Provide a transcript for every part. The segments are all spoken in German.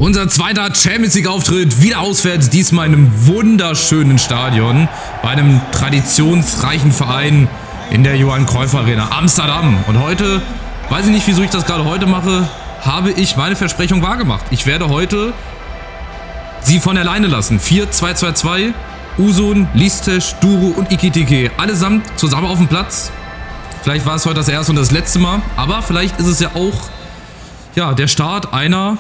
Unser zweiter Champions League Auftritt, wieder auswärts, diesmal in einem wunderschönen Stadion, bei einem traditionsreichen Verein in der Johan Cruyff Arena, Amsterdam. Und heute, weiß ich nicht, wieso ich das gerade heute mache, habe ich meine Versprechung wahrgemacht. Ich werde heute sie von der Leine lassen. 4-2-2-2, Uzun, Listeş, Duru und Ekitike, allesamt zusammen auf dem Platz. Vielleicht war es heute das erste und das letzte Mal, aber vielleicht ist es ja auch der Start eines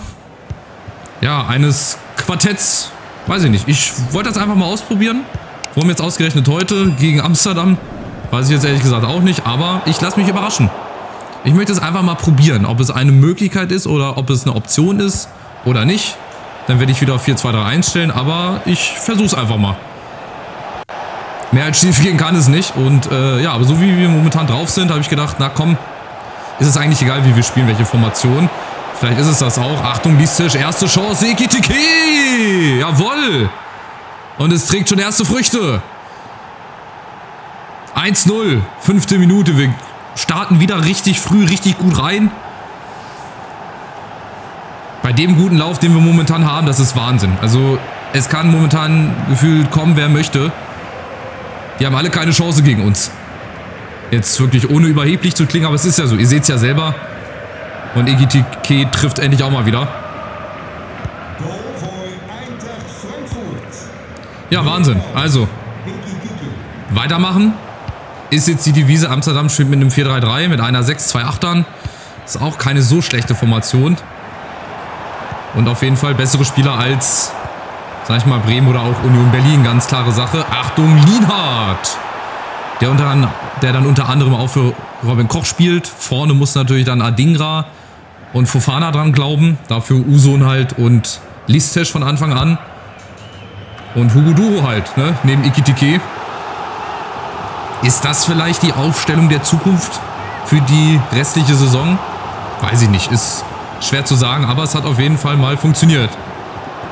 Quartetts. Weiß ich nicht. Ich wollte das einfach mal ausprobieren. Warum jetzt ausgerechnet heute gegen Amsterdam? Weiß ich jetzt ehrlich gesagt auch nicht, aber ich lasse mich überraschen. Ich möchte es einfach mal probieren, ob es eine Möglichkeit ist oder ob es eine Option ist oder nicht. Dann werde ich wieder auf 4-2-3-1 stellen, aber ich versuche es einfach mal. Mehr als schief gehen kann es nicht. Und aber so wie wir momentan drauf sind, habe ich gedacht, na komm, ist es eigentlich egal, wie wir spielen, welche Formation. Vielleicht ist es das auch. Achtung, Listeş, erste Chance, Ekitike! Jawohl! Und es trägt schon erste Früchte. 1-0, 5. Minute. Wir starten wieder richtig früh, richtig gut rein. Bei dem guten Lauf, den wir momentan haben, das ist Wahnsinn. Also es kann momentan gefühlt kommen, wer möchte. Die haben alle keine Chance gegen uns. Jetzt wirklich ohne überheblich zu klingen, aber es ist ja so. Ihr seht es ja selber. Und Ekitike trifft endlich auch mal wieder. Ja, Wahnsinn. Also, weitermachen. Ist jetzt die Devise. Amsterdam spielt mit einem 4-3-3, mit einer 6, 2 Achtern. Ist auch keine so schlechte Formation. Und auf jeden Fall bessere Spieler als, sag ich mal, Bremen oder auch Union Berlin. Ganz klare Sache. Achtung, Lienhardt! Der dann unter anderem auch für Robin Koch spielt. Vorne muss natürlich dann Adingra und Fofana dran glauben. Dafür Uzun halt und Listeş von Anfang an. Und Hugo Duro halt, ne? Neben Ekitike. Ist das vielleicht die Aufstellung der Zukunft für die restliche Saison? Weiß ich nicht, ist schwer zu sagen, aber es hat auf jeden Fall mal funktioniert.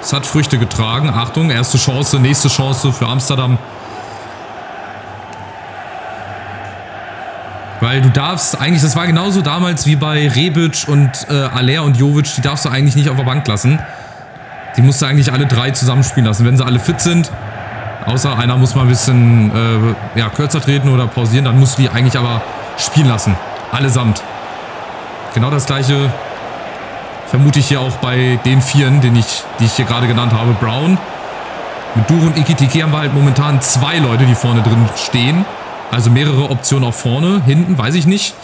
Es hat Früchte getragen. Achtung, erste Chance, nächste Chance für Amsterdam. Weil du darfst eigentlich, das war genauso damals wie bei Rebic und Aller und Jovic, die darfst du eigentlich nicht auf der Bank lassen. Die musst du eigentlich alle drei zusammenspielen lassen, wenn sie alle fit sind. Außer einer muss mal ein bisschen kürzer treten oder pausieren, dann musst du die eigentlich aber spielen lassen. Allesamt. Genau das gleiche vermute ich hier auch bei den Vieren, die ich hier gerade genannt habe. Brown. Mit Duro und Ekitike haben wir halt momentan 2 Leute, die vorne drin stehen. Also mehrere Optionen auch vorne. Hinten weiß ich nicht,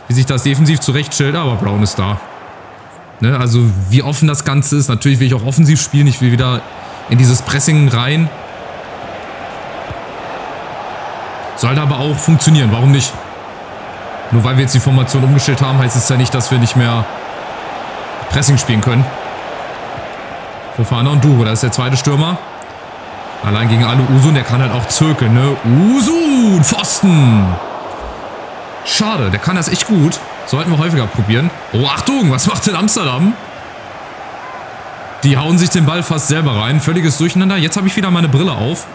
wie sich das defensiv zurechtstellt, aber Brown ist da. Ne, also wie offen das Ganze ist. Natürlich will ich auch offensiv spielen. Ich will wieder in dieses Pressing rein. Sollte aber auch funktionieren. Warum nicht? Nur weil wir jetzt die Formation umgestellt haben, heißt es ja nicht, dass wir nicht mehr Pressing spielen können. Fofana und Duro, da ist der zweite Stürmer. Allein gegen alle Uzun, der kann halt auch zirkeln, ne? Uzun, Pfosten! Schade, der kann das echt gut. Sollten wir häufiger probieren. Oh, Achtung, was macht denn Amsterdam? Die hauen sich den Ball fast selber rein. Völliges Durcheinander. Jetzt habe ich wieder meine Brille auf.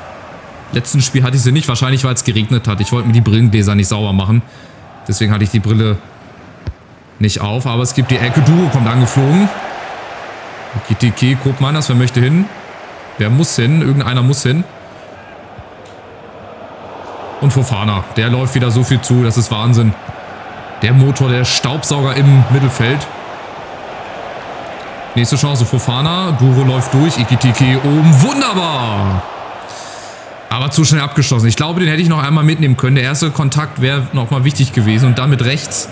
Letzten Spiel hatte ich sie nicht, wahrscheinlich weil es geregnet hat. Ich wollte mir die Brillengläser nicht sauber machen. Deswegen hatte ich die Brille nicht auf. Aber es gibt die Ecke. Duro kommt angeflogen. Ekitike, guck mal, wer möchte hin? Wer muss hin? Irgendeiner muss hin. Und Fofana. Der läuft wieder so viel zu. Das ist Wahnsinn. Der Motor, der Staubsauger im Mittelfeld. Nächste Chance, Fofana. Duro läuft durch. Ekitike oben. Wunderbar. Aber zu schnell abgeschlossen. Ich glaube, den hätte ich noch einmal mitnehmen können. Der erste Kontakt wäre nochmal wichtig gewesen. Und dann mit rechts.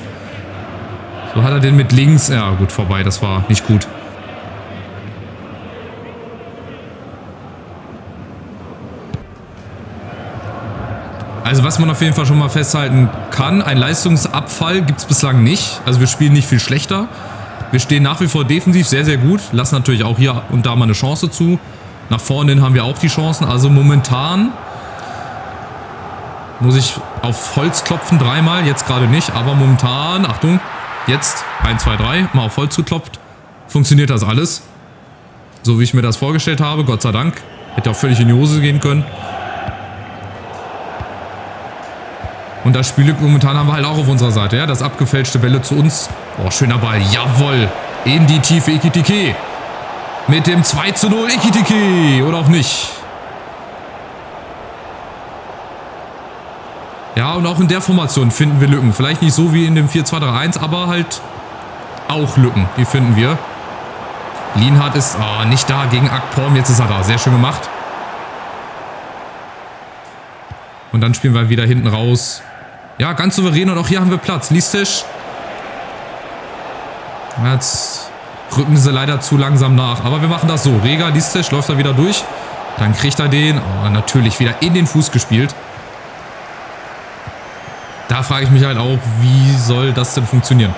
So hat er den mit links. Ja, gut, vorbei. Das war nicht gut. Also was man auf jeden Fall schon mal festhalten kann, ein Leistungsabfall gibt es bislang nicht. Also wir spielen nicht viel schlechter. Wir stehen nach wie vor defensiv sehr, sehr gut. Lassen natürlich auch hier und da mal eine Chance zu. Nach vorne hin haben wir auch die Chancen. Also momentan muss ich auf Holz klopfen, 3-mal. Jetzt gerade nicht, aber momentan, Achtung, jetzt 1, 2, 3, mal auf Holz geklopft. Funktioniert das alles. So wie ich mir das vorgestellt habe, Gott sei Dank. Hätte auch völlig in die Hose gehen können. Und das Spielglück momentan haben wir halt auch auf unserer Seite. Ja, das abgefälschte Bälle zu uns. Oh, schöner Ball. Jawohl. In die Tiefe Ekitike. Mit dem 2:0 Ekitike. Oder auch nicht. Ja, und auch in der Formation finden wir Lücken. Vielleicht nicht so wie in dem 4-2-3-1, aber halt auch Lücken. Die finden wir. Lienhardt ist nicht da gegen Akpom. Jetzt ist er da. Sehr schön gemacht. Und dann spielen wir wieder hinten raus. Ja, ganz souverän. Und auch hier haben wir Platz. Listisch. Jetzt rücken sie leider zu langsam nach. Aber wir machen das so. Rega, Listisch läuft da wieder durch. Dann kriegt er den. Natürlich wieder in den Fuß gespielt. Da frage ich mich halt auch, wie soll das denn funktionieren?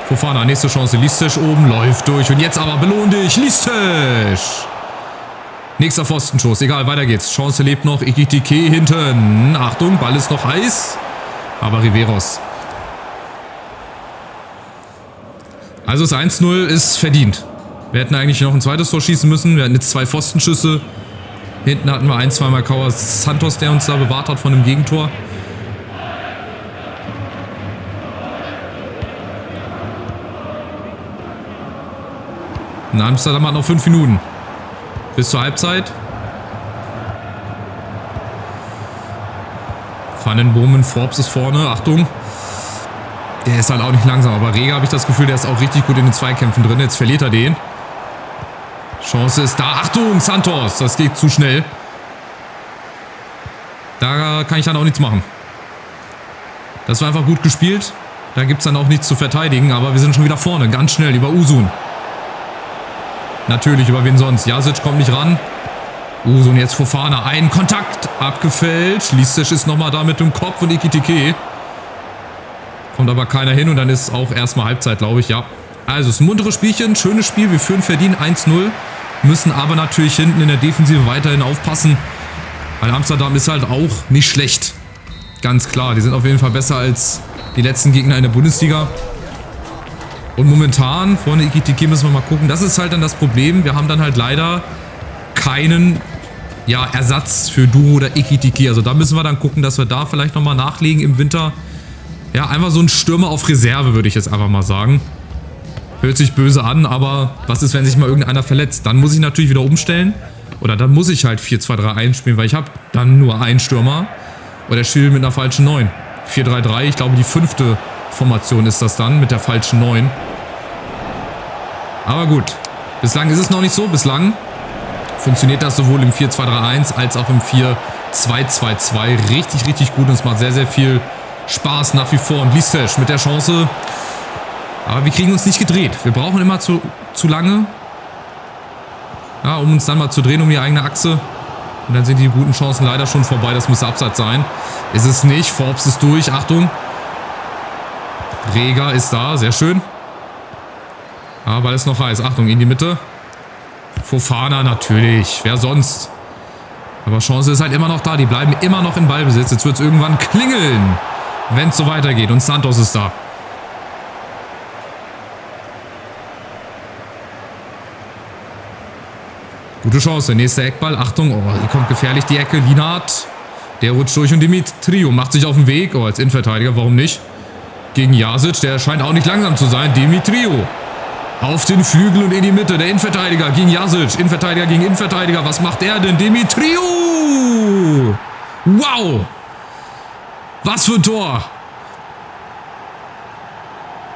Fofana, nächste Chance. Listisch oben, läuft durch. Und jetzt aber belohn dich, Listisch. Nächster Pfostenschuss. Egal, weiter geht's. Chance lebt noch. Ekitike hinten. Achtung, Ball ist noch heiß. Aber Riveros. Also das 1:0 ist verdient. Wir hätten eigentlich noch ein zweites Tor schießen müssen. Wir hatten jetzt 2 Pfostenschüsse. Hinten hatten wir 1-2 Mal Kauer Santos, der uns da bewahrt hat von dem Gegentor. In Amsterdam hat noch 5 Minuten. Bis zur Halbzeit. Vandenbomen, Forbes ist vorne. Achtung. Der ist halt auch nicht langsam. Aber Rega habe ich das Gefühl, der ist auch richtig gut in den Zweikämpfen drin. Jetzt verliert er den. Chance ist da. Achtung, Santos. Das geht zu schnell. Da kann ich dann auch nichts machen. Das war einfach gut gespielt. Da gibt es dann auch nichts zu verteidigen. Aber wir sind schon wieder vorne. Ganz schnell über Usun. Natürlich, über wen sonst? Jasic kommt nicht ran. Usun jetzt Fofana. Ein Kontakt abgefälscht. Listisch ist nochmal da mit dem Kopf und Ekitike. Kommt aber keiner hin und dann ist auch erstmal Halbzeit, glaube ich, ja. Also, es ist ein munteres Spielchen, schönes Spiel. Wir führen verdient 1:0. Müssen aber natürlich hinten in der Defensive weiterhin aufpassen. Weil Amsterdam ist halt auch nicht schlecht. Ganz klar, die sind auf jeden Fall besser als die letzten Gegner in der Bundesliga. Und momentan, vorne Ekitike müssen wir mal gucken. Das ist halt dann das Problem. Wir haben dann halt leider keinen Ersatz für Duro oder Ekitike. Also da müssen wir dann gucken, dass wir da vielleicht nochmal nachlegen im Winter. Ja, einfach so ein Stürmer auf Reserve, würde ich jetzt einfach mal sagen. Hört sich böse an, aber was ist, wenn sich mal irgendeiner verletzt? Dann muss ich natürlich wieder umstellen. Oder dann muss ich halt 4-2-3-1 spielen, weil ich habe dann nur einen Stürmer. Oder ich spiele mit einer falschen 9. 4-3-3, ich glaube die 5. Formation ist das dann mit der falschen 9. Aber gut, bislang ist es noch nicht so. Bislang funktioniert das sowohl im 4-2-3-1 als auch im 4-2-2-2 richtig, richtig gut. Und es macht sehr, sehr viel Spaß nach wie vor. Und Listisch mit der Chance. Aber wir kriegen uns nicht gedreht. Wir brauchen immer zu lange, ja, um uns dann mal zu drehen um die eigene Achse. Und dann sind die guten Chancen leider schon vorbei. Das muss Abseits sein. Ist es nicht. Forbes ist durch. Achtung. Rega ist da. Sehr schön. Aber ist noch heiß. Achtung, in die Mitte. Fofana natürlich. Wer sonst? Aber Chance ist halt immer noch da. Die bleiben immer noch in Ballbesitz. Jetzt wird es irgendwann klingeln, wenn es so weitergeht. Und Santos ist da. Gute Chance. Nächster Eckball. Achtung. Oh, hier kommt gefährlich die Ecke. Lienhardt. Der rutscht durch und Dimitriou macht sich auf den Weg. Oh, als Innenverteidiger. Warum nicht? Gegen Jasic. Der scheint auch nicht langsam zu sein. Dimitriou. Auf den Flügel und in die Mitte. Der Innenverteidiger gegen Jasic. Innenverteidiger gegen Innenverteidiger. Was macht er denn? Dimitriou! Wow! Was für ein Tor!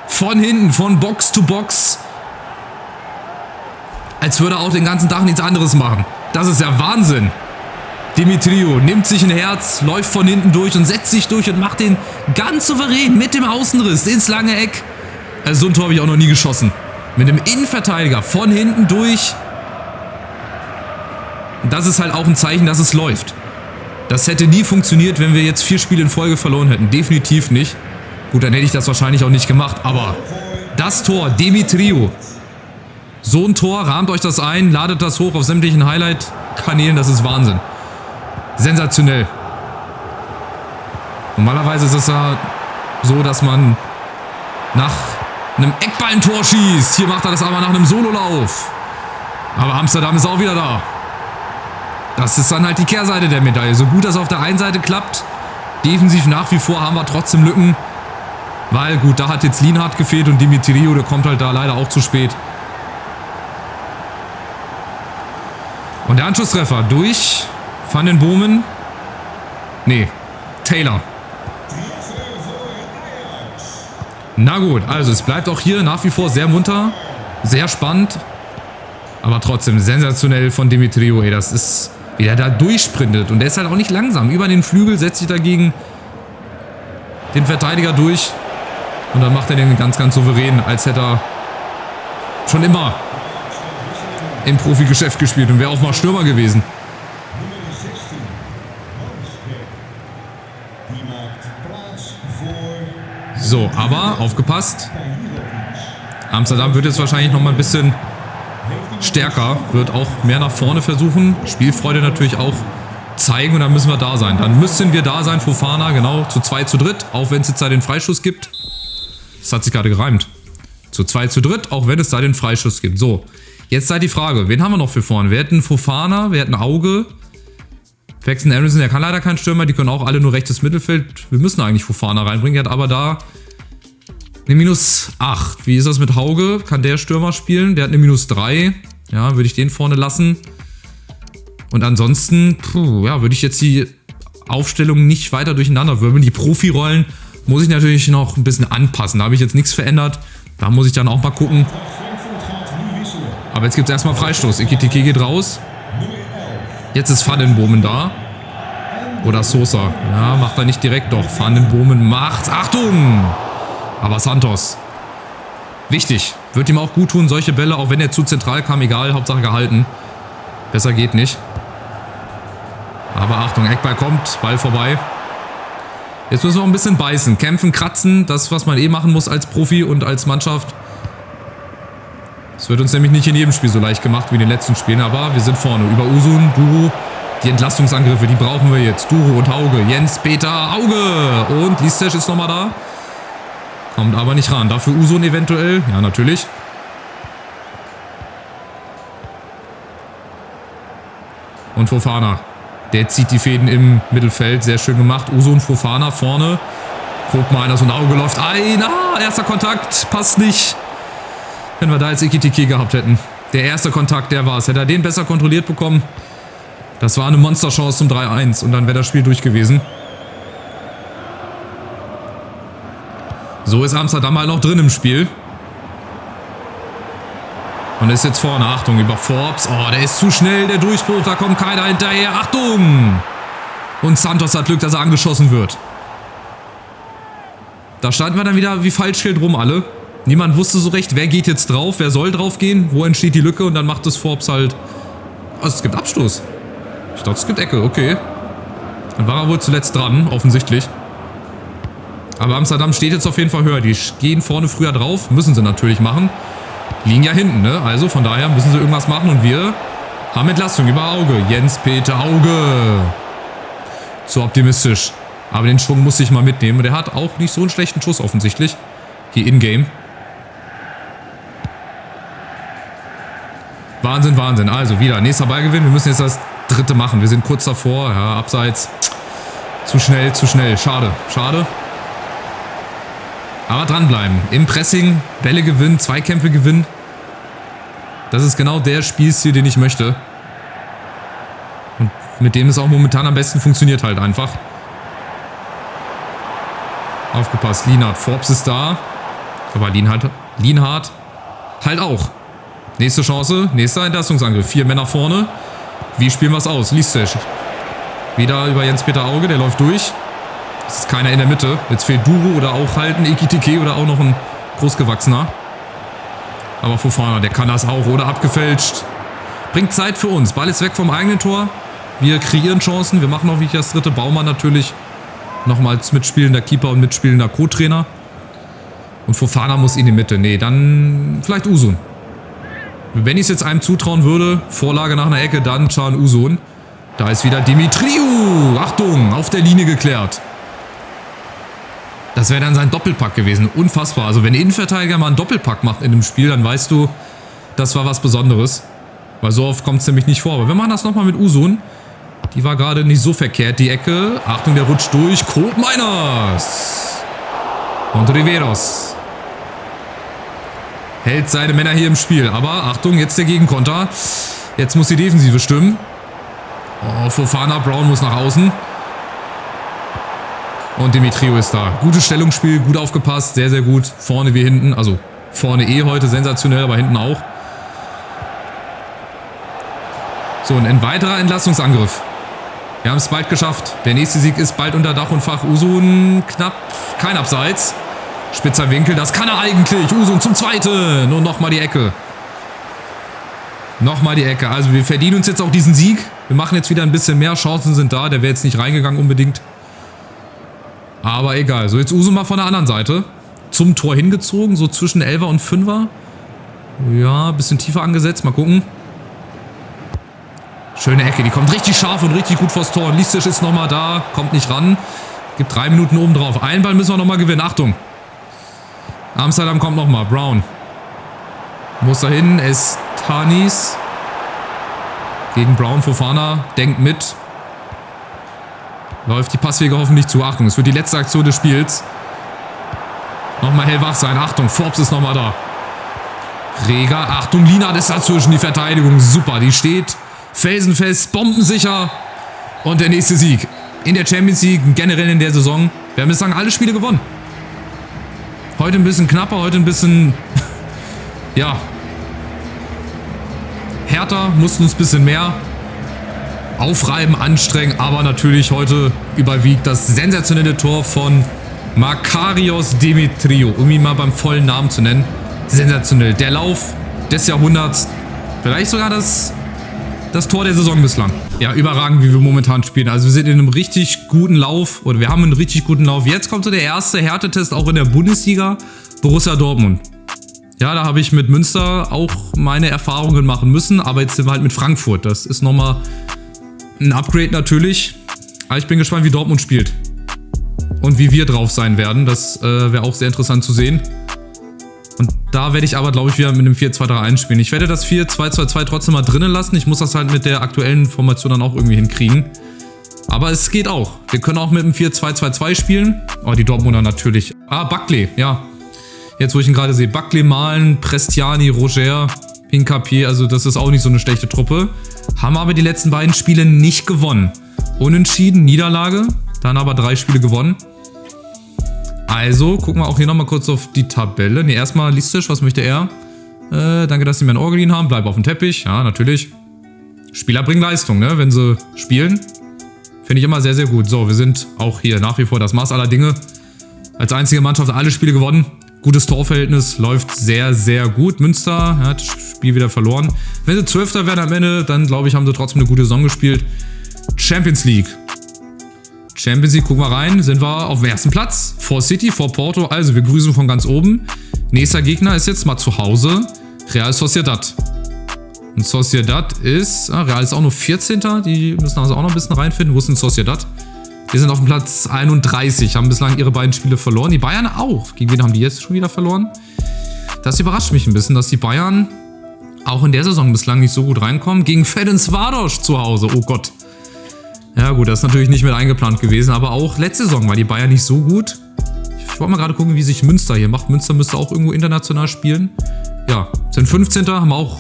Von hinten, von Box zu Box. Als würde er auch den ganzen Tag nichts anderes machen. Das ist ja Wahnsinn. Dimitriou nimmt sich ein Herz, läuft von hinten durch und setzt sich durch und macht den ganz souverän mit dem Außenriss ins lange Eck. Also so ein Tor habe ich auch noch nie geschossen. Mit dem Innenverteidiger von hinten durch. Das ist halt auch ein Zeichen, dass es läuft. Das hätte nie funktioniert, wenn wir jetzt 4 Spiele in Folge verloren hätten. Definitiv nicht. Gut, dann hätte ich das wahrscheinlich auch nicht gemacht. Aber das Tor, Dimitriou. So ein Tor, rahmt euch das ein, ladet das hoch auf sämtlichen Highlight-Kanälen. Das ist Wahnsinn. Sensationell. Normalerweise ist es ja so, dass man nach einem Eckball ein Tor schießt. Hier macht er das aber nach einem Sololauf. Aber Amsterdam ist auch wieder da. Das ist dann halt die Kehrseite der Medaille. So gut das auf der einen Seite klappt, defensiv nach wie vor haben wir trotzdem Lücken. Weil gut, da hat jetzt Lienhardt gefehlt und Dimitriou, der kommt halt da leider auch zu spät. Und der Anschlusstreffer durch Van den Bomen. Nee, Taylor. Na gut, also es bleibt auch hier nach wie vor sehr munter, sehr spannend. Aber trotzdem sensationell von Demetriou, ey. Das ist, wie der da durchsprintet. Und der ist halt auch nicht langsam. Über den Flügel setzt sich dagegen den Verteidiger durch. Und dann macht er den ganz, ganz souverän, als hätte er schon immer im Profigeschäft gespielt und wäre auch mal Stürmer gewesen. So, aber aufgepasst. Amsterdam wird jetzt wahrscheinlich noch mal ein bisschen stärker, wird auch mehr nach vorne versuchen. Spielfreude natürlich auch zeigen und dann müssen wir da sein. Dann müssen wir da sein, Fofana, genau, zu 2 zu dritt, auch wenn es jetzt da den Freischuss gibt. Das hat sich gerade gereimt. Zu 2 zu dritt, auch wenn es da den Freischuss gibt. So, jetzt sei die Frage, wen haben wir noch für vorne? Wir hätten Fofana, wir hätten Auge. Paxton Aronson, der kann leider kein Stürmer, die können auch alle nur rechtes Mittelfeld. Wir müssen eigentlich Fofana reinbringen, er hat aber da eine -8. Wie ist das mit Hauge? Kann der Stürmer spielen? Der hat eine -3. Ja, würde ich den vorne lassen. Und ansonsten, ja, würde ich jetzt die Aufstellung nicht weiter durcheinander wirbeln. Die Profirollen muss ich natürlich noch ein bisschen anpassen. Da habe ich jetzt nichts verändert. Da muss ich dann auch mal gucken. Aber jetzt gibt es erstmal Freistoß. Ekitike geht raus. Jetzt ist Van den Bomen da. Oder Sosa. Ja, macht er nicht direkt. Doch, Van den Bomen macht's. Achtung! Aber Santos. Wichtig. Wird ihm auch gut tun, solche Bälle, auch wenn er zu zentral kam. Egal, Hauptsache gehalten. Besser geht nicht. Aber Achtung, Eckball kommt. Ball vorbei. Jetzt müssen wir auch ein bisschen beißen. Kämpfen, kratzen. Das, was man eh machen muss als Profi und als Mannschaft. Es wird uns nämlich nicht in jedem Spiel so leicht gemacht wie in den letzten Spielen. Aber wir sind vorne. Über Usun, Duro. Die Entlastungsangriffe, die brauchen wir jetzt. Duro und Hauge. Jens, Peter, Auge. Und Listesch ist nochmal da. Kommt aber nicht ran. Dafür Usun eventuell. Ja, natürlich. Und Fofana. Der zieht die Fäden im Mittelfeld. Sehr schön gemacht. Usun, Fofana vorne. Guck mal, einer so ein Auge läuft ein. Erster Kontakt. Passt nicht. Wenn wir da jetzt Ekitike gehabt hätten. Der erste Kontakt, der war es. Hätte er den besser kontrolliert bekommen. Das war eine Monsterchance zum 3-1. Und dann wäre das Spiel durch gewesen. So ist Amsterdam halt noch drin im Spiel. Und ist jetzt vorne. Achtung, über Forbes. Oh, der ist zu schnell, der Durchbruch. Da kommt keiner hinterher. Achtung! Und Santos hat Glück, dass er angeschossen wird. Da standen wir dann wieder wie Falschgeld rum alle. Niemand wusste so recht, wer geht jetzt drauf, wer soll drauf gehen, wo entsteht die Lücke und dann macht es Forbes halt... Also es gibt Abstoß. Ich dachte, es gibt Ecke, okay. Dann war er wohl zuletzt dran, offensichtlich. Aber Amsterdam steht jetzt auf jeden Fall höher. Die gehen vorne früher drauf, müssen sie natürlich machen. Liegen ja hinten, ne? Also von daher müssen sie irgendwas machen und wir haben Entlastung über Auge. Jens, Peter, Auge. Zu optimistisch. Aber den Schwung muss ich mal mitnehmen. Und der hat auch nicht so einen schlechten Schuss offensichtlich. Hier in-game. Wahnsinn, Wahnsinn. Also wieder nächster Ballgewinn. Wir müssen jetzt das dritte machen. Wir sind kurz davor. Ja, abseits. Zu schnell, zu schnell. Schade, schade. Aber dranbleiben. Im Pressing. Bälle gewinnen, Zweikämpfe gewinnen. Das ist genau der Spielstil, den ich möchte. Und mit dem es auch momentan am besten funktioniert halt einfach. Aufgepasst. Lienhardt. Forbes ist da. Aber Lienhardt halt auch. Nächste Chance. Nächster Entlastungsangriff. 4 Männer vorne. Wie spielen wir es aus? Listesch. Wieder über Jens-Peter Auge. Der läuft durch. Es ist keiner in der Mitte. Jetzt fehlt Duro oder auch halt ein Ekitike oder auch noch ein Großgewachsener. Aber Fofana, der kann das auch. Oder abgefälscht. Bringt Zeit für uns. Ball ist weg vom eigenen Tor. Wir kreieren Chancen. Wir machen auch wie das dritte. Baumann natürlich. Nochmals mitspielender Keeper und mitspielender Co-Trainer. Und Fofana muss in die Mitte. Nee, dann vielleicht Usun. Wenn ich es jetzt einem zutrauen würde, Vorlage nach einer Ecke, dann Can Usun. Da ist wieder Demetriou. Achtung, auf der Linie geklärt. Das wäre dann sein Doppelpack gewesen. Unfassbar. Also wenn ein Innenverteidiger mal einen Doppelpack macht in dem Spiel, dann weißt du, das war was Besonderes. Weil so oft kommt es nämlich nicht vor. Aber wir machen das nochmal mit Usun. Die war gerade nicht so verkehrt, die Ecke. Achtung, der rutscht durch. Koopmeiners. Und Riveros. Hält seine Männer hier im Spiel. Aber Achtung, jetzt der Gegenkonter. Jetzt muss die Defensive stimmen. Oh, Fofana, Brown muss nach außen. Und Demetrio ist da. Gutes Stellungsspiel, gut aufgepasst, sehr, sehr gut. Vorne wie hinten, also vorne heute sensationell, aber hinten auch. So, und ein weiterer Entlastungsangriff. Wir haben es bald geschafft. Der nächste Sieg ist bald unter Dach und Fach. Usun knapp, kein Abseits. Spitzer Winkel, das kann er eigentlich. Usun zum Zweiten. Und nochmal die Ecke. Nochmal die Ecke. Also wir verdienen uns jetzt auch diesen Sieg. Wir machen jetzt wieder ein bisschen mehr. Chancen sind da. Der wäre jetzt nicht reingegangen unbedingt. Aber egal. So, jetzt Usun mal von der anderen Seite. Zum Tor hingezogen. So zwischen 11er und 5er. Ja, ein bisschen tiefer angesetzt. Mal gucken. Schöne Ecke. Die kommt richtig scharf und richtig gut vors Tor. Lisic ist nochmal da. Kommt nicht ran. Gibt 3 Minuten oben drauf. Einen Ball müssen wir nochmal gewinnen. Achtung. Amsterdam kommt nochmal. Brown. Muss da hin. Estanis. Gegen Brown. Fofana. Denkt mit. Läuft die Passwege hoffentlich zu. Achtung, es wird die letzte Aktion des Spiels. Nochmal hellwach sein. Achtung, Forbes ist nochmal da. Reger. Achtung, Lienhardt ist dazwischen. Die Verteidigung. Super, die steht felsenfest, bombensicher. Und der nächste Sieg. In der Champions League, generell in der Saison. Wir haben bislang alle Spiele gewonnen. Heute ein bisschen knapper, heute ein bisschen, ja, härter, mussten uns ein bisschen mehr aufreiben, anstrengen, aber natürlich heute überwiegt das sensationelle Tor von Makarios Demetrio, um ihn mal beim vollen Namen zu nennen. Sensationell. Der Lauf des Jahrhunderts, vielleicht sogar das Tor der Saison bislang. Ja, überragend, wie wir momentan spielen. Also wir sind in einem richtig guten Lauf, oder wir haben einen richtig guten Lauf. Jetzt kommt so der erste Härtetest auch in der Bundesliga, Borussia Dortmund. Ja, da habe ich mit Münster auch meine Erfahrungen machen müssen, aber jetzt sind wir halt mit Frankfurt. Das ist nochmal ein Upgrade natürlich. Aber ich bin gespannt, wie Dortmund spielt. Und wie wir drauf sein werden. Das wäre auch sehr interessant zu sehen. Und da werde ich aber, glaube ich, wieder mit einem 4-2-3-1 spielen. Ich werde das 4-2-2-2 trotzdem mal drinnen lassen. Ich muss das halt mit der aktuellen Formation dann auch irgendwie hinkriegen. Aber es geht auch. Wir können auch mit einem 4-2-2-2 spielen. Oh, die Dortmunder natürlich. Ah, Bakley, ja. Jetzt, wo ich ihn gerade sehe. Bakley, Malen, Prestiani, Roger, Hincapié. Also das ist auch nicht so eine schlechte Truppe. Haben aber die letzten beiden Spiele nicht gewonnen. Unentschieden, Niederlage. Dann aber 3 Spiele gewonnen. Also, gucken wir auch hier nochmal kurz auf die Tabelle. Ne, erstmal Lisic, was möchte er? Danke, dass Sie mir ein Ohr geliehen haben. Bleib auf dem Teppich. Ja, natürlich. Spieler bringen Leistung, ne? Wenn sie spielen. Finde ich immer sehr, sehr gut. So, wir sind auch hier nach wie vor das Maß aller Dinge. Als einzige Mannschaft alle Spiele gewonnen. Gutes Torverhältnis. Läuft sehr, sehr gut. Münster hat das Spiel wieder verloren. Wenn sie 12. werden am Ende, dann glaube ich, haben sie trotzdem eine gute Saison gespielt. Champions League. Champions League, gucken wir rein, sind wir auf dem ersten Platz. Vor City, vor Porto, also wir grüßen von ganz oben. Nächster Gegner ist jetzt mal zu Hause, Real Sociedad. Und Sociedad ist, Real ist auch nur 14. Die müssen also auch noch ein bisschen reinfinden. Wo ist denn Sociedad? Wir sind auf dem Platz 31, haben bislang ihre beiden Spiele verloren. Die Bayern auch. Gegen wen haben die jetzt schon wieder verloren? Das überrascht mich ein bisschen, dass die Bayern auch in der Saison bislang nicht so gut reinkommen. Gegen Ferencváros zu Hause, oh Gott. Ja gut, das ist natürlich nicht mit eingeplant gewesen, aber auch letzte Saison war die Bayern nicht so gut. Ich wollte mal gerade gucken, wie sich Münster hier macht. Münster müsste auch irgendwo international spielen. Ja, sind 15. Haben auch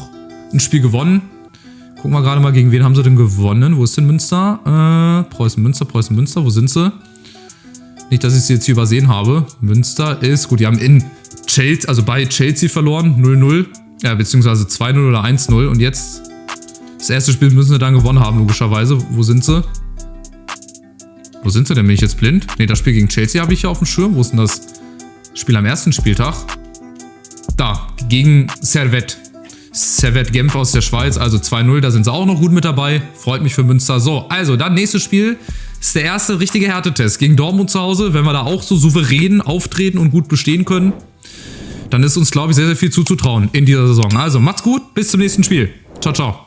ein Spiel gewonnen. Gucken wir gerade mal, gegen wen haben sie denn gewonnen? Wo ist denn Münster? Preußen Münster, wo sind sie? Nicht, dass ich sie jetzt hier übersehen habe. Münster ist, gut, die haben in Chelsea, also bei Chelsea verloren, 0-0. Ja, beziehungsweise 2-0 oder 1-0. Und jetzt, das erste Spiel müssen sie dann gewonnen haben, logischerweise. Wo sind sie? Wo sind sie denn? Bin ich jetzt blind? Ne, das Spiel gegen Chelsea habe ich hier auf dem Schirm. Wo ist denn das Spiel am ersten Spieltag? Da, gegen Servette. Servette Genf aus der Schweiz, also 2-0. Da sind sie auch noch gut mit dabei. Freut mich für Münster. So, also dann nächstes Spiel. Ist der erste richtige Härtetest gegen Dortmund zu Hause. Wenn wir da auch so souverän auftreten und gut bestehen können, dann ist uns, glaube ich, sehr, sehr viel zuzutrauen in dieser Saison. Also macht's gut, bis zum nächsten Spiel. Ciao, ciao.